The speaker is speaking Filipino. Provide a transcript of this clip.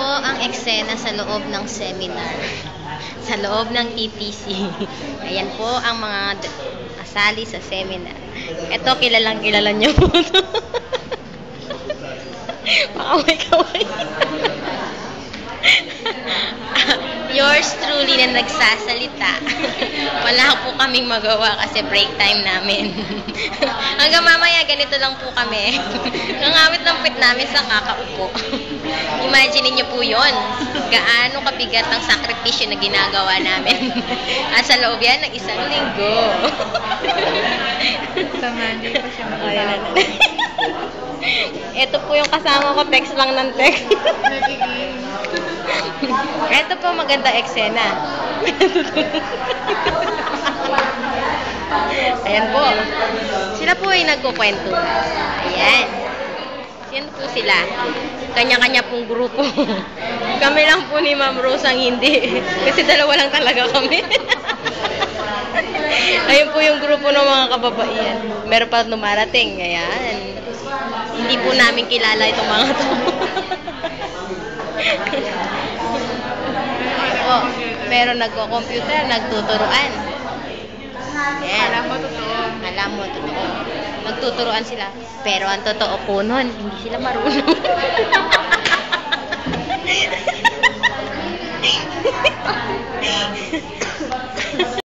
po ang eksena sa loob ng seminar. Sa loob ng TTC. Ayan po ang mga kasali sa seminar. Ito, kilala niyo po ito. Pakaway-kaway. Yours truly na nagsasalita. Wala po kaming magawa kasi break time namin. Hanggang mamaya, ganito lang po kami. Nangamit ng pit namin sa kakaupo. Imagine niyo po yun. Gaano kabigat ang sakripisyo na ginagawa namin. At sa loob yan ng isang linggo. Sa Monday pa siya makakaya. Ito po yung kasama ko, text lang ng text. Ito po maganda eksena. Ayan po. Sila po ay nagkukwento. Ayan. Yan po sila. Kanya-kanya pong grupo. Kami lang po ni Ma'am Rose ang hindi. Kasi dalawa lang talaga kami. Ayun po yung grupo ng mga kababaihan. Meron pa lumarating. Ayan. Hindi po namin kilala itong mga to. Oh, meron nagko-computer, nagtuturuan. Ayan. Alam mo, totoo. Alam mo, totoo. Nagtuturuan sila. Pero ang totoo po nun, hindi sila marunong.